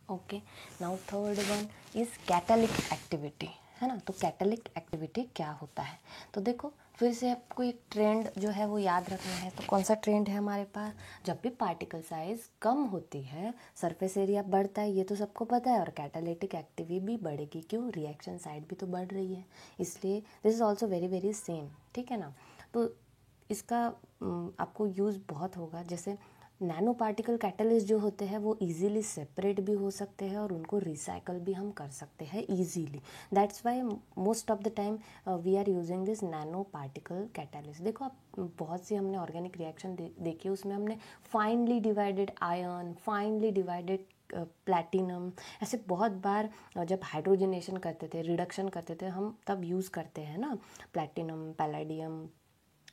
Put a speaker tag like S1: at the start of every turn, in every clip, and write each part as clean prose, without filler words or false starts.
S1: Okay, now third one is catalytic activity, है ना। तो कैटालिक एक्टिविटी क्या होता है, तो देखो फिर से आपको एक ट्रेंड जो है वो याद रखना है। तो कौन सा ट्रेंड है हमारे पास, जब भी पार्टिकल साइज कम होती है सरफेस एरिया बढ़ता है, ये तो सबको पता है, और कैटालिटिक एक्टिविटी भी बढ़ेगी। क्यों, रिएक्शन साइड भी तो बढ़ रही है, इसलिए this is also very very same, ठीक है ना। तो इसका आपको यूज़ बहुत होगा। जैसे नैनो पार्टिकल कैटलिस्ट जो होते हैं वो इजीली सेपरेट भी हो सकते हैं और उनको रिसाइकल भी हम कर सकते हैं easily. That's why most of the time we are using this nano particle catalyst. देखो आप बहुत सी हमने ऑर्गेनिक रिएक्शन देखी, उसमें हमने finally divided iron, finally divided platinum, ऐसे बहुत बार जब हाइड्रोजनेशन करते थे, रिडक्शन करते थे, हम तब यूज़ करते हैं ना प्लैटिनम, पैलेडियम,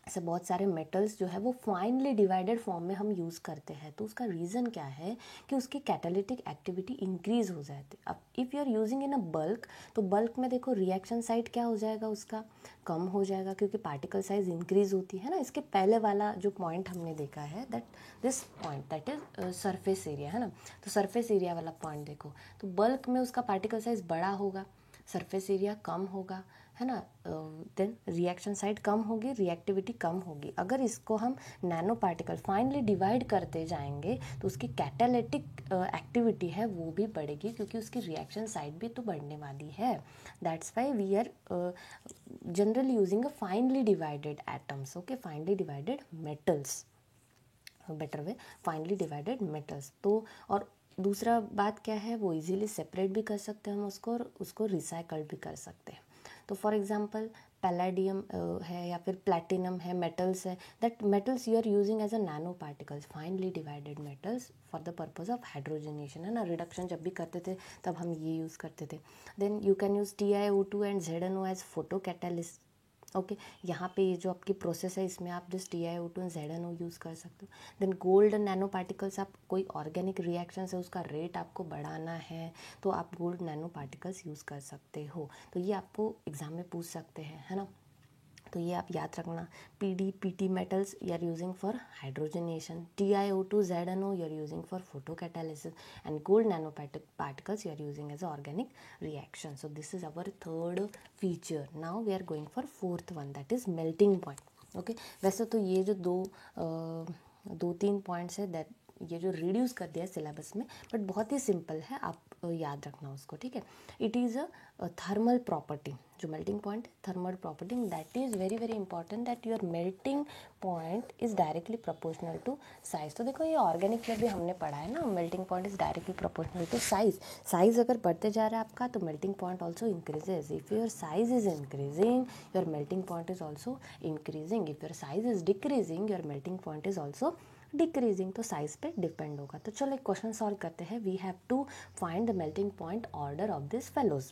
S1: ऐसे बहुत सारे मेटल्स जो है वो फाइनली डिवाइडेड फॉर्म में हम यूज़ करते हैं। तो उसका रीज़न क्या है कि उसकी कैटालिटिक एक्टिविटी इंक्रीज हो जाती है। अब if you are using in a bulk, तो बल्क में देखो रिएक्शन साइड क्या हो जाएगा, उसका कम हो जाएगा क्योंकि पार्टिकल साइज इंक्रीज होती है ना। इसके पहले वाला जो पॉइंट हमने देखा है that this point that is surface area, है ना। तो सरफेस एरिया वाला पॉइंट देखो, तो बल्क में उसका पार्टिकल साइज बड़ा होगा, सरफेस एरिया कम होगा, है ना। देन रिएक्शन साइड कम होगी, रिएक्टिविटी कम होगी। अगर इसको हम नैनो पार्टिकल फाइनली डिवाइड करते जाएंगे तो उसकी कैटालिटिक एक्टिविटी है वो भी बढ़ेगी क्योंकि उसकी रिएक्शन साइड भी तो बढ़ने वाली है। That's why we are generally using a finely divided atoms, okay, finely divided metals, better way, finely divided metals. तो और दूसरा बात क्या है, वो इजीली सेपरेट भी कर सकते हैं हम उसको, और उसको रिसाइकल भी कर सकते हैं। तो फॉर एग्जांपल पैलेडियम है या फिर प्लैटिनम है, मेटल्स है, that metals you are using as a nano particles, finely divided metals for the purpose of hydrogenation, है ना। रिडक्शन जब भी करते थे तब हम ये यूज़ करते थे। Then you can use TiO2 and ZnO as photo catalyst, okay. यहाँ पे ये जो आपकी प्रोसेस है इसमें आप जिस TiO2 एंड ZnO यूज़ कर सकते हो। देन गोल्ड नैनो पार्टिकल्स, आप कोई ऑर्गेनिक रिएक्शन है उसका रेट आपको बढ़ाना है तो आप गोल्ड नैनो पार्टिकल्स यूज़ कर सकते हो। तो ये आपको एग्जाम में पूछ सकते हैं, है ना। तो ये आप याद रखना, PT metals you are using for hydrogenation, TiO2 ZnO you are using for photocatalysis, and gold nanoparticles you are using as an organic reaction. So this is our third feature. Now we are going for fourth one, that is melting point. Okay, वैसे तो ये जो दो तीन points है that ये जो reduce कर दिया सिलेबस में, बट बहुत ही सिंपल है, आप याद रखना उसको, ठीक है। It is a thermal property, जो मेल्टिंग पॉइंट है thermal property, that is very very important, that your melting point is directly proportional to size. तो देखो ये ऑर्गेनिक में भी हमने पढ़ा है ना, melting point is directly proportional to size. Size अगर बढ़ते जा रहा है आपका तो melting point also increases. If your size is increasing your melting point is also increasing, if your size is decreasing your melting point is also decreasing. तो size पे depend होगा। तो चलो एक क्वेश्चन सॉल्व करते हैं। We have to find the melting point order of this fellows.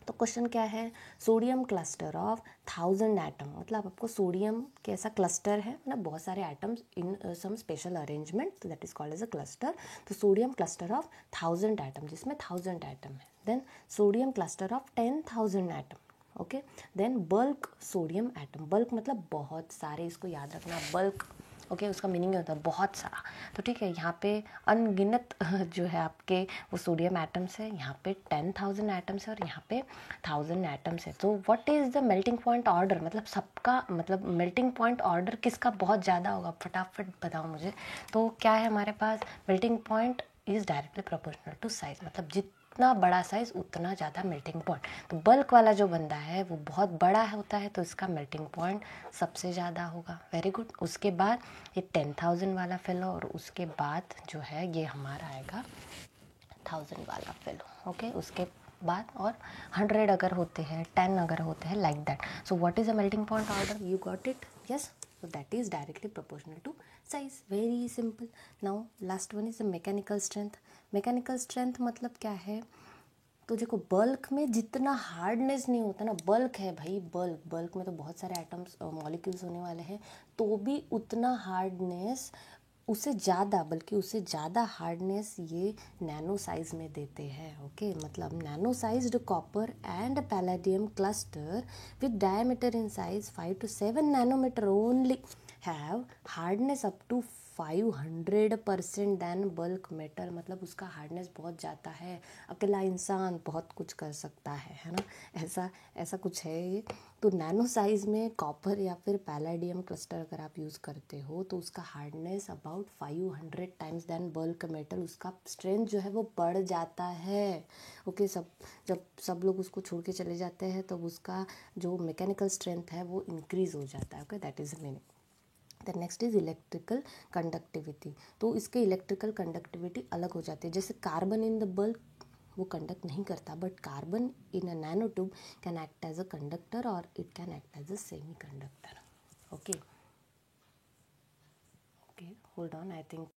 S1: तो question क्या है, सोडियम क्लस्टर ऑफ 1000 एटम, मतलब आपको सोडियम के ऐसा क्लस्टर है, मतलब बहुत सारे atoms in some special arrangement, तो that is called as a cluster. तो सोडियम क्लस्टर ऑफ 1000 एटम, जिसमें 1000 एटम है। Then sodium cluster of 10,000 atom, okay. Then bulk sodium atom, bulk मतलब बहुत सारे, इसको याद रखना, बल्क, ओके, उसका मीनिंग होता है बहुत सारा। तो ठीक है, यहाँ पे अनगिनत जो है आपके वो सोडियम एटम्स है, यहाँ पे 10,000 एटम्स है और यहाँ पे 1000 एटम्स है। तो what is the melting point order, मतलब सबका, मतलब मेल्टिंग पॉइंट ऑर्डर किसका बहुत ज़्यादा होगा, फटाफट बताओ मुझे। तो क्या है हमारे पास, melting point is directly proportional to size, मतलब जितना बड़ा साइज उतना ज़्यादा मेल्टिंग पॉइंट। तो बल्क वाला जो बंदा है वो बहुत बड़ा होता है तो इसका मेल्टिंग पॉइंट सबसे ज़्यादा होगा। Very good. उसके बाद ये 10,000 वाला फेलो, और उसके बाद जो है ये हमारा आएगा 1000 वाला फेलो, ओके। उसके बाद और 100 अगर होते हैं, 10 अगर होते हैं, like that. So what is a melting point order, you got it, yes. So that is directly proportional to size. Very simple. Now last one is the mechanical strength. Mechanical strength मतलब क्या है, तो देखो bulk में जितना hardness नहीं होता ना, बल्क है भाई, बल्क में तो बहुत सारे एटम्स मॉलिक्यूल्स होने वाले हैं, तो भी उतना हार्डनेस, उससे ज़्यादा, बल्कि उससे ज़्यादा हार्डनेस ये नैनो साइज में देते हैं, ओके। मतलब nano sized copper and palladium cluster with diameter in size 5 to 7 nanometer only have hardness up to 500% than bulk metal, मतलब उसका हार्डनेस बहुत ज़्यादा है, अकेला इंसान बहुत कुछ कर सकता है ना, ऐसा कुछ है ये। तो नैनो साइज़ में कॉपर या फिर पैलेडियम क्रिस्टल अगर आप यूज़ करते हो तो उसका hardness about 500 times than bulk metal, उसका स्ट्रेंथ जो है वो बढ़ जाता है। ओके, जब सब लोग उसको छोड़ के चले जाते हैं तो उसका जो मैकेनिकल स्ट्रेंथ है वो इंक्रीज़ हो जाता है। Okay, that is meaning. The next is electrical conductivity. तो इसके इलेक्ट्रिकल कंडक्टिविटी अलग हो जाती है। जैसे कार्बन इन द बल्क वो कंडक्ट नहीं करता, but carbon in a nanotube can act as a conductor और it can act as a semiconductor. Okay, hold on, I think